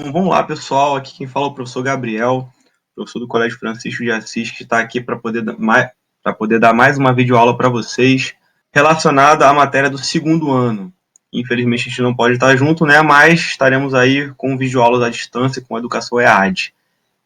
Então, vamos lá, pessoal. Aqui quem fala é o professor Gabriel, professor do Colégio Francisco de Assis, que está aqui para poder dar mais uma videoaula para vocês relacionada à matéria do segundo ano. Infelizmente a gente não pode estar junto, né? Mas estaremos aí com videoaulas à distância com a Educação EAD.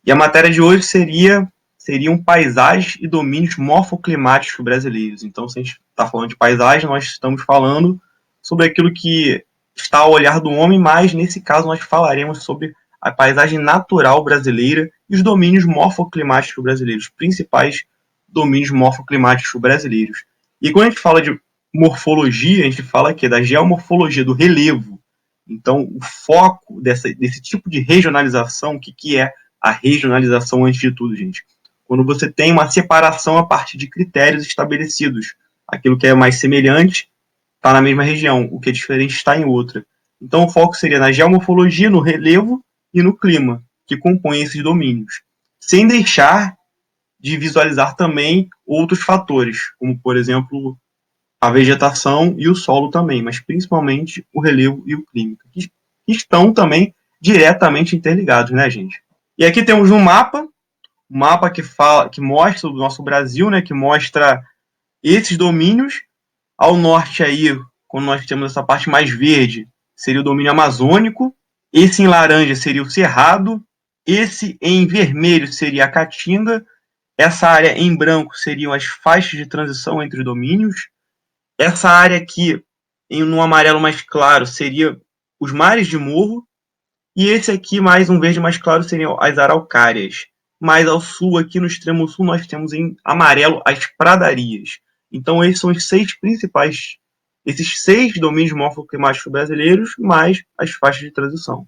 E a matéria de hoje seriam paisagens e domínios morfoclimáticos brasileiros. Então, se a gente está falando de paisagem, nós estamos falando sobre aquilo que está ao olhar do homem, mas nesse caso nós falaremos sobre a paisagem natural brasileira e os domínios morfoclimáticos brasileiros, os principais domínios morfoclimáticos brasileiros. E quando a gente fala de morfologia, a gente fala aqui da geomorfologia, do relevo. Então, o foco desse tipo de regionalização, o que é a regionalização antes de tudo, gente? Quando você tem uma separação a partir de critérios estabelecidos. Aquilo que é mais semelhante está na mesma região, o que é diferente está em outra. Então, o foco seria na geomorfologia, no relevo e no clima, que compõem esses domínios. Sem deixar de visualizar também outros fatores, como, por exemplo, a vegetação e o solo também, mas principalmente o relevo e o clima, que estão também diretamente interligados, né, gente? E aqui temos um mapa que mostra o nosso Brasil, né, que mostra esses domínios. Ao norte aí, quando nós temos essa parte mais verde, seria o domínio amazônico. Esse em laranja seria o cerrado. Esse em vermelho seria a caatinga. Essa área em branco seriam as faixas de transição entre os domínios. Essa área aqui, no amarelo mais claro, seria os mares de morro. E esse aqui, mais um verde mais claro, seriam as araucárias. Mais ao sul, aqui no extremo sul, nós temos em amarelo as pradarias. Então, esses são esses seis domínios morfoclimáticos brasileiros, mais as faixas de transição.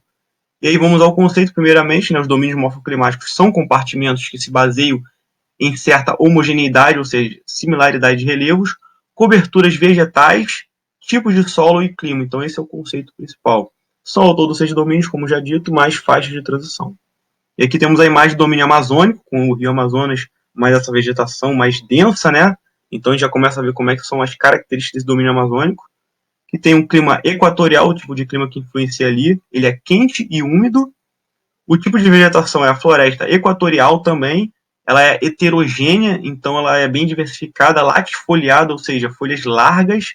E aí vamos ao conceito, primeiramente, né? Os domínios morfoclimáticos são compartimentos que se baseiam em certa homogeneidade, ou seja, similaridade de relevos, coberturas vegetais, tipos de solo e clima. Então, esse é o conceito principal. São ao todo 6 domínios, como já dito, mais faixas de transição. E aqui temos a imagem do domínio amazônico, com o rio Amazonas, mais essa vegetação mais densa, né? Então a gente já começa a ver como é que são as características desse domínio amazônico, que tem um clima equatorial, o tipo de clima que influencia ali, ele é quente e úmido. O tipo de vegetação é a floresta equatorial também, ela é heterogênea, então ela é bem diversificada, latifoliada, ou seja, folhas largas.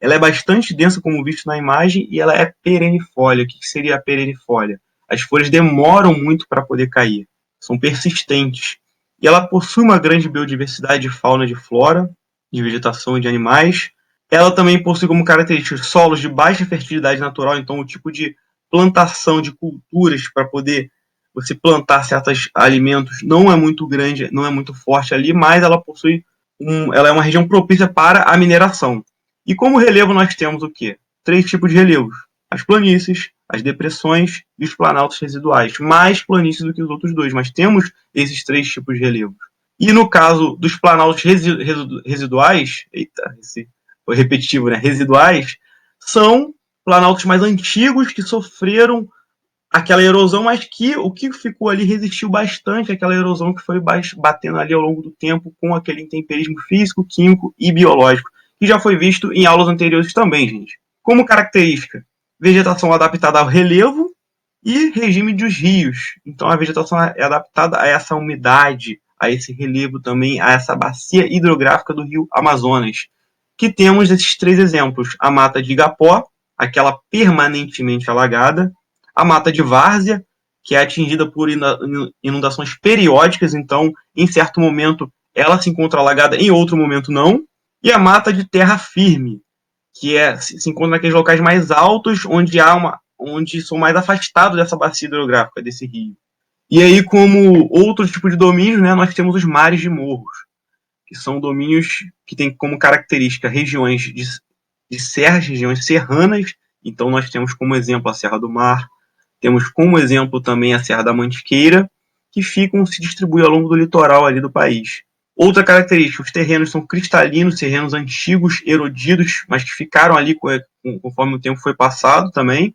Ela é bastante densa, como visto na imagem, e ela é perennifólia. O que seria a perennifólia? As folhas demoram muito para poder cair, são persistentes. E ela possui uma grande biodiversidade de fauna e de flora, de vegetação e de animais. Ela também possui como característica solos de baixa fertilidade natural, então o tipo de plantação de culturas para poder você plantar certos alimentos não é muito grande, não é muito forte ali, mas ela ela é uma região propícia para a mineração. E como relevo nós temos o quê? 3 tipos de relevos. As planícies, as depressões e os planaltos residuais. Mais planícies do que os outros dois, mas temos esses 3 tipos de relevos. E no caso dos planaltos residuais, esse foi repetitivo, né? Residuais, são planaltos mais antigos que sofreram aquela erosão, mas que o que ficou ali resistiu bastante àquela erosão que foi batendo ali ao longo do tempo com aquele intemperismo físico, químico e biológico, que já foi visto em aulas anteriores também, gente. Como característica, vegetação adaptada ao relevo e regime dos rios. Então a vegetação é adaptada a essa umidade, a esse relevo também, a essa bacia hidrográfica do rio Amazonas. Que temos esses 3 exemplos: a mata de Igapó, aquela permanentemente alagada, a mata de várzea, que é atingida por inundações periódicas, então em certo momento ela se encontra alagada, em outro momento não, e a mata de terra firme, que se encontra naqueles locais mais altos, onde são mais afastados dessa bacia hidrográfica, desse rio. E aí, como outro tipo de domínio, né, nós temos os mares de morros, que são domínios que têm como característica regiões de serras, regiões serranas. Então nós temos como exemplo a Serra do Mar, temos como exemplo também a Serra da Mantiqueira, que se distribuem ao longo do litoral ali do país. Outra característica, os terrenos são cristalinos, terrenos antigos, erodidos, mas que ficaram ali conforme o tempo foi passado também.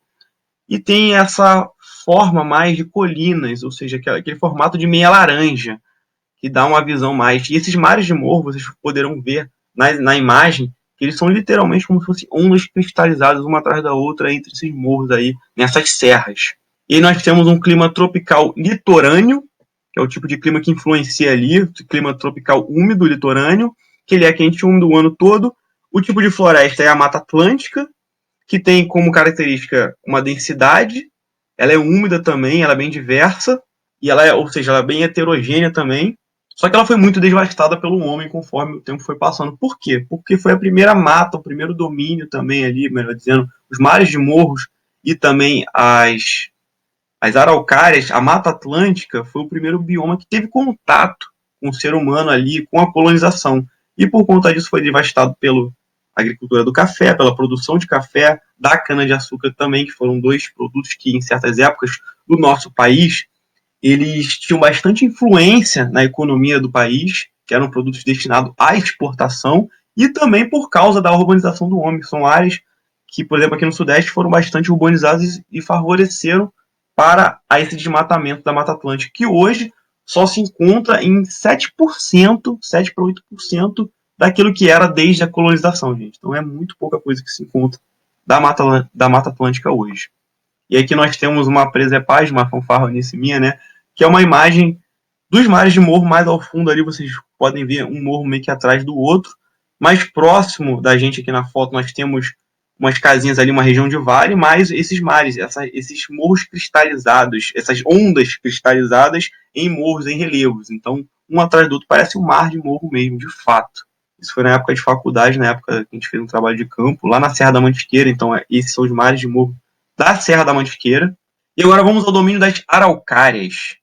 E tem essa forma mais de colinas, ou seja, aquele formato de meia laranja, que dá uma visão mais. E esses mares de morro, vocês poderão ver na imagem, que eles são literalmente como se fossem ondas cristalizadas uma atrás da outra entre esses morros aí, nessas serras. E nós temos um clima tropical litorâneo, que é o tipo de clima que influencia ali, o clima tropical úmido litorâneo, que ele é quente e úmido o ano todo. O tipo de floresta é a Mata Atlântica, que tem como característica uma densidade, ela é úmida também, ela é bem diversa, e ela é, ou seja, ela é bem heterogênea também, só que ela foi muito devastada pelo homem conforme o tempo foi passando. Por quê? Porque foi a primeira mata, o primeiro domínio também ali, melhor dizendo, os mares de morros e também as araucárias, a Mata Atlântica foi o primeiro bioma que teve contato com o ser humano ali, com a colonização. E por conta disso foi devastado pela agricultura do café, pela produção de café, da cana-de-açúcar também, que foram dois produtos que em certas épocas do nosso país, eles tinham bastante influência na economia do país, que eram produtos destinados à exportação, e também por causa da urbanização do homem. São áreas que, por exemplo, aqui no Sudeste foram bastante urbanizadas e favoreceram para esse desmatamento da Mata Atlântica, que hoje só se encontra em 7%, 7 para 8% daquilo que era desde a colonização, gente. Então é muito pouca coisa que se encontra da Mata Atlântica hoje. E aqui nós temos uma presepagem, uma fanfarronice minha, né? Que é uma imagem dos mares de morro mais ao fundo ali, vocês podem ver um morro meio que atrás do outro. Mais próximo da gente aqui na foto, nós temos umas casinhas ali, uma região de vale, mais esses mares, esses morros cristalizados, essas ondas cristalizadas em morros, em relevos. Então, um atrás do outro parece um mar de morro mesmo, de fato. Isso foi na época de faculdade, na época que a gente fez um trabalho de campo, lá na Serra da Mantiqueira. Então, esses são os mares de morro da Serra da Mantiqueira. E agora vamos ao domínio das araucárias.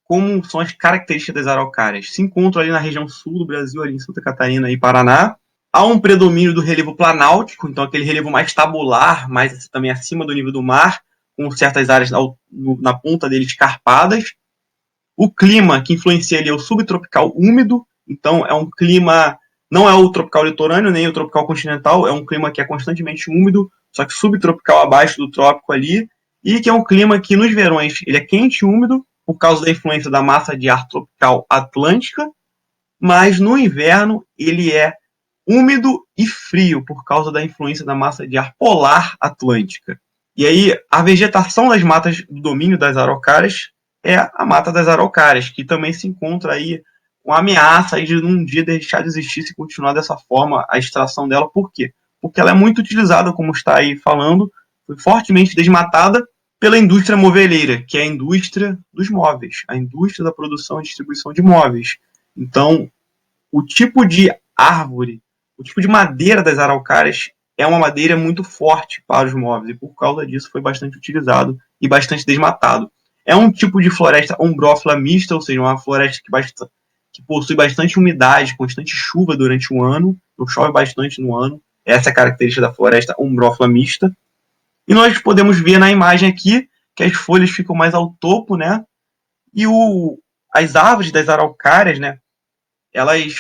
Como são as características das araucárias? Se encontram ali na região sul do Brasil, ali em Santa Catarina e Paraná. Há um predomínio do relevo planáltico, então aquele relevo mais tabular, mais também acima do nível do mar, com certas áreas na ponta dele escarpadas. O clima que influencia ali é o subtropical úmido, então é um clima, não é o tropical litorâneo, nem o tropical continental, é um clima que é constantemente úmido, só que subtropical abaixo do trópico ali, e que é um clima que nos verões ele é quente e úmido, por causa da influência da massa de ar tropical atlântica, mas no inverno ele é úmido e frio, por causa da influência da massa de ar polar atlântica. E aí, a vegetação das matas do domínio das araucárias é a mata das araucárias, que também se encontra aí com a ameaça de um dia deixar de existir se continuar dessa forma a extração dela. Por quê? Porque ela é muito utilizada, como está aí falando, foi fortemente desmatada pela indústria moveleira, que é a indústria dos móveis, a indústria da produção e distribuição de móveis. Então, o tipo de árvore, o tipo de madeira das araucárias é uma madeira muito forte para os móveis, e por causa disso foi bastante utilizado e bastante desmatado. É um tipo de floresta ombrófila mista, ou seja, uma floresta que possui bastante umidade, constante chuva durante o ano, então chove bastante no ano. Essa é a característica da floresta ombrófila mista. E nós podemos ver na imagem aqui que as folhas ficam mais ao topo, né? E as árvores das araucárias, né?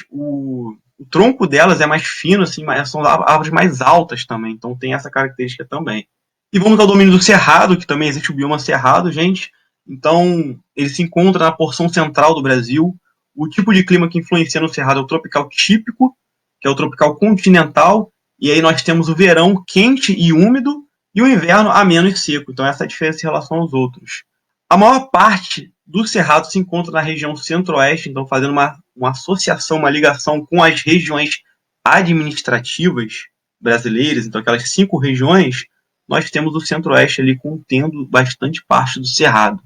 O tronco delas é mais fino, assim, são árvores mais altas também, então tem essa característica também. E vamos ao domínio do cerrado, que também existe o bioma cerrado, gente. Então, ele se encontra na porção central do Brasil. O tipo de clima que influencia no cerrado é o tropical típico, que é o tropical continental, e aí nós temos o verão quente e úmido, e o inverno ameno e seco. Então, essa é a diferença em relação aos outros. A maior parte do cerrado se encontra na região centro-oeste, então fazendo uma associação, uma ligação com as regiões administrativas brasileiras, então aquelas 5 regiões, nós temos o centro-oeste ali contendo bastante parte do cerrado.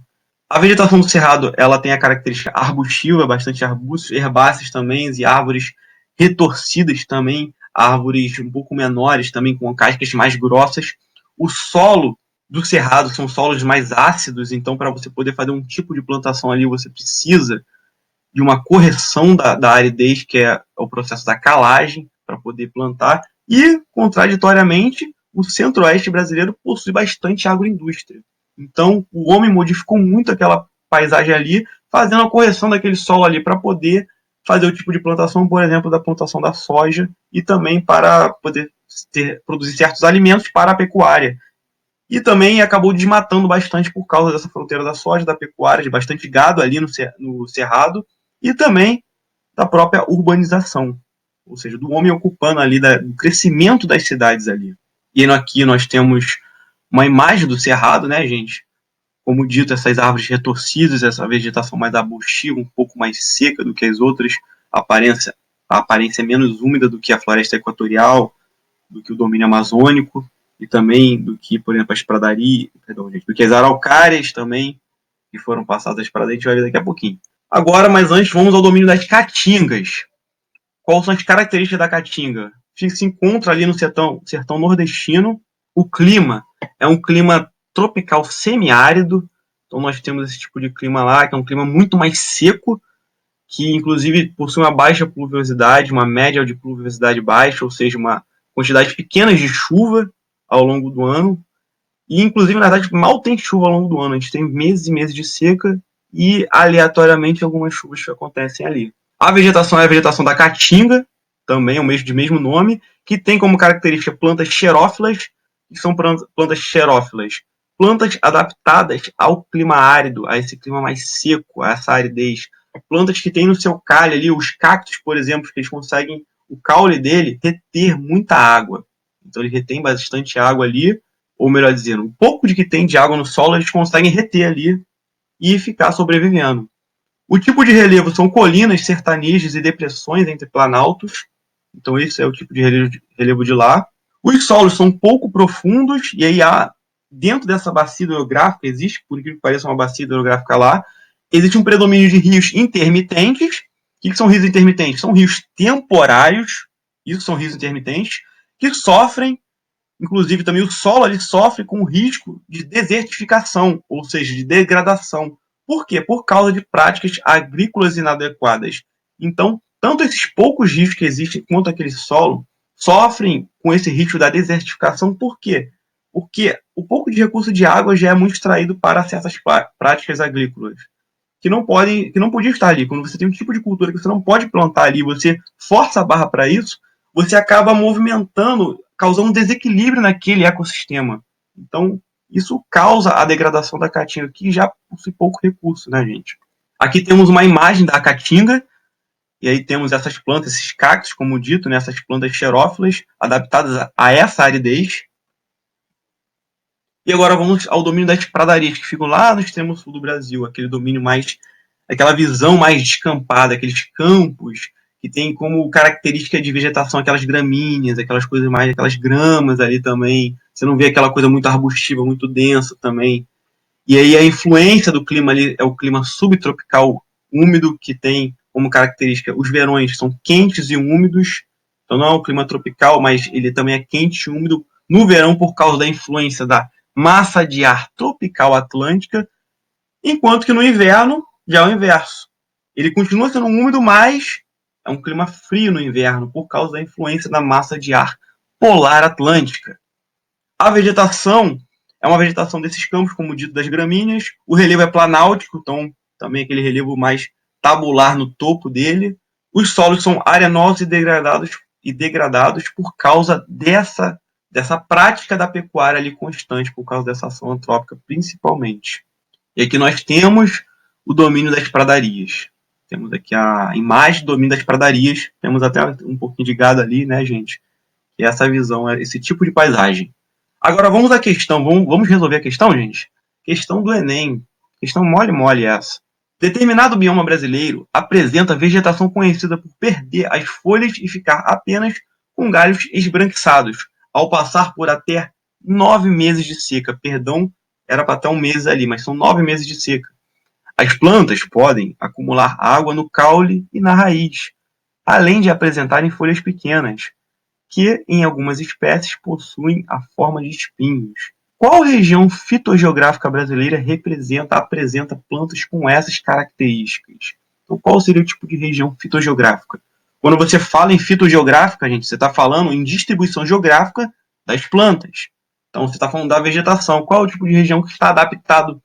A vegetação do cerrado, ela tem a característica arbustiva, bastante arbustos, herbáceas também, e árvores retorcidas também, árvores um pouco menores também, com cascas mais grossas. O solo do cerrado são solos mais ácidos, então para você poder fazer um tipo de plantação ali, você precisa de uma correção da aridez, que é o processo da calagem, para poder plantar. E, contraditoriamente, o centro-oeste brasileiro possui bastante agroindústria. Então, o homem modificou muito aquela paisagem ali, fazendo a correção daquele solo ali para poder fazer o tipo de plantação, por exemplo, da plantação da soja, e também para poder produzir certos alimentos para a pecuária. E também acabou desmatando bastante por causa dessa fronteira da soja, da pecuária, de bastante gado ali no cerrado, e também da própria urbanização, ou seja, do homem ocupando ali, do crescimento das cidades ali. E aqui nós temos uma imagem do cerrado, né, gente? Como dito, essas árvores retorcidas, essa vegetação mais arbustiva, um pouco mais seca do que as outras, a aparência é menos úmida do que a floresta equatorial, do que o domínio amazônico, e também do que, por exemplo, as pradarias, do que as araucárias também, que foram passadas para dentro, a gente vai ver daqui a pouquinho. Agora, mas antes, vamos ao domínio das caatingas. Quais são as características da caatinga? Se encontra ali no sertão nordestino. O clima é um clima tropical semiárido. Então nós temos esse tipo de clima lá, que é um clima muito mais seco, que inclusive possui uma baixa pluviosidade, uma média de pluviosidade baixa, ou seja, uma quantidade pequena de chuva ao longo do ano. E inclusive, na verdade, mal tem chuva ao longo do ano. A gente tem meses e meses de seca e aleatoriamente algumas chuvas que acontecem ali. A vegetação é a vegetação da caatinga, também é o mesmo nome, que tem como característica plantas xerófilas, que são plantas xerófilas, plantas adaptadas ao clima árido, a esse clima mais seco, a essa aridez. Plantas que têm no seu caule ali, os cactos, por exemplo, que eles conseguem, o caule dele, reter muita água. Então ele retém bastante água ali, ou melhor dizendo, um pouco de que tem de água no solo, eles conseguem reter ali e ficar sobrevivendo. O tipo de relevo são colinas, sertanejas e depressões entre planaltos. Então esse é o tipo de relevo de lá. Os solos são pouco profundos, e aí dentro dessa bacia hidrográfica, existe, por incrível que pareça, uma bacia hidrográfica lá, existe um predomínio de rios intermitentes. O que são rios intermitentes? São rios temporários, isso são rios intermitentes, que sofrem, inclusive também o solo ali sofre com o risco de desertificação, ou seja, de degradação. Por quê? Por causa de práticas agrícolas inadequadas. Então, tanto esses poucos rios que existem quanto aquele solo sofrem com esse risco da desertificação. Por quê? Porque o pouco de recurso de água já é muito extraído para certas práticas agrícolas que não podiam estar ali. Quando você tem um tipo de cultura que você não pode plantar ali, você força a barra para isso, você acaba movimentando, causando um desequilíbrio naquele ecossistema. Então, isso causa a degradação da caatinga, que já possui pouco recurso, né, gente? Aqui temos uma imagem da caatinga, e aí temos essas plantas, esses cactos, como dito, né, essas plantas xerófilas, adaptadas a essa aridez. E agora vamos ao domínio das pradarias, que ficam lá no extremo sul do Brasil, aquele domínio mais, aquela visão mais descampada, aqueles campos que tem como característica de vegetação aquelas gramíneas, aquelas coisas mais, aquelas gramas ali também. Você não vê aquela coisa muito arbustiva, muito densa também. E aí a influência do clima ali é o clima subtropical úmido, que tem como característica os verões são quentes e úmidos. Então não é um clima tropical, mas ele também é quente e úmido no verão por causa da influência da massa de ar tropical atlântica, enquanto que no inverno já é o inverso. Ele continua sendo úmido, mas é um clima frio no inverno por causa da influência da massa de ar polar atlântica. A vegetação é uma vegetação desses campos, como dito, das gramíneas. O relevo é planáltico, então também aquele relevo mais tabular no topo dele. Os solos são arenosos e degradados por causa dessa prática da pecuária ali constante, por causa dessa ação antrópica principalmente. E aqui nós temos o domínio das pradarias. Temos aqui a imagem do domínio das pradarias. Temos até um pouquinho de gado ali, né, gente? E essa visão, esse tipo de paisagem. Agora vamos à questão. Vamos resolver a questão, gente? Questão do Enem. Questão mole essa. Determinado bioma brasileiro apresenta vegetação conhecida por perder as folhas e ficar apenas com galhos esbranquiçados, ao passar por até 9 meses de seca. Perdão, era para estar um mês ali, mas são 9 meses de seca. As plantas podem acumular água no caule e na raiz, além de apresentarem folhas pequenas, que em algumas espécies possuem a forma de espinhos. Qual região fitogeográfica brasileira apresenta plantas com essas características? Então, qual seria o tipo de região fitogeográfica? Quando você fala em fitogeográfica, gente, você está falando em distribuição geográfica das plantas. Então, você está falando da vegetação. Qual é o tipo de região que está adaptado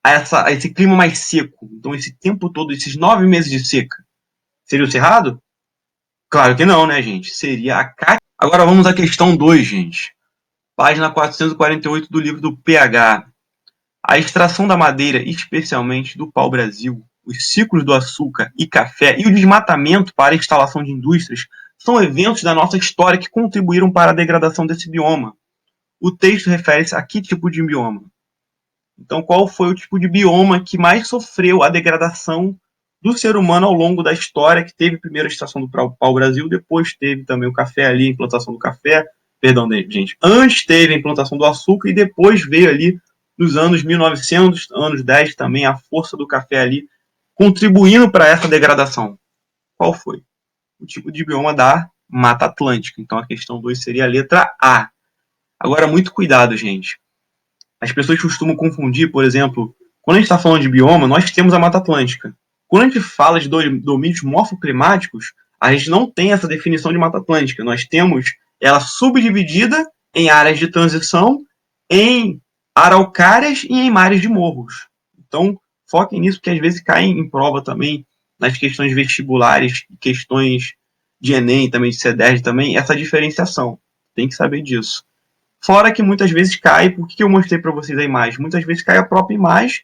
a esse clima mais seco? Então, esse tempo todo, esses 9 meses de seca. Seria o Cerrado? Claro que não, né, gente? Seria a Caatinga. Agora vamos à questão 2, gente. Página 448 do livro do PH. A extração da madeira, especialmente do pau-brasil, os ciclos do açúcar e café e o desmatamento para a instalação de indústrias são eventos da nossa história que contribuíram para a degradação desse bioma. O texto refere-se a que tipo de bioma? Então, qual foi o tipo de bioma que mais sofreu a degradação do ser humano ao longo da história, que teve primeiro a extração do pau-brasil, depois teve também o café ali, a implantação do café, perdão, gente, antes teve a implantação do açúcar e depois veio ali nos anos 1900, anos 10 também, a força do café ali, contribuindo para essa degradação. Qual foi? O tipo de bioma da Mata Atlântica. Então a questão 2 seria a letra A. Agora, muito cuidado, gente. As pessoas costumam confundir, por exemplo, quando a gente está falando de bioma, nós temos a Mata Atlântica. Quando a gente fala de domínios morfoclimáticos, a gente não tem essa definição de Mata Atlântica. Nós temos ela subdividida em áreas de transição, em araucárias e em mares de morros. Então, foquem nisso, porque às vezes caem em prova também, nas questões vestibulares, questões de Enem, também de CEDERJ, também, essa diferenciação. Tem que saber disso. Fora que muitas vezes cai, por que eu mostrei para vocês a imagem? Muitas vezes cai a própria imagem,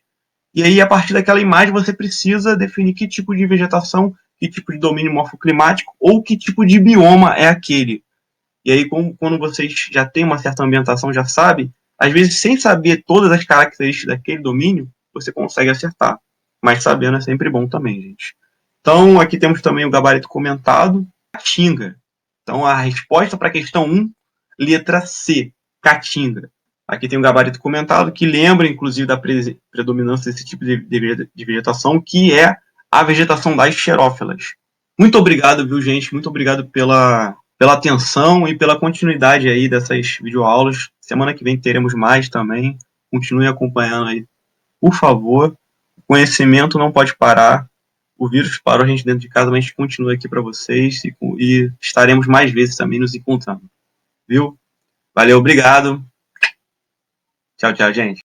e aí a partir daquela imagem você precisa definir que tipo de vegetação, que tipo de domínio morfoclimático ou que tipo de bioma é aquele. E aí, quando vocês já têm uma certa ambientação, já sabem, às vezes sem saber todas as características daquele domínio, você consegue acertar. Mas sabendo é sempre bom também, gente. Então, aqui temos também o gabarito comentado, Caatinga. Então, a resposta para a questão 1, letra C, Caatinga. Aqui tem um gabarito comentado que lembra, inclusive, da predominância desse tipo de vegetação, que é a vegetação das xerófilas. Muito obrigado, viu, gente? Muito obrigado pela atenção e pela continuidade aí dessas videoaulas. Semana que vem teremos mais também. Continue acompanhando aí, por favor. O conhecimento não pode parar. O vírus parou a gente dentro de casa, mas a gente continua aqui para vocês e estaremos mais vezes também nos encontrando. Viu? Valeu, obrigado. Tchau, tchau, gente.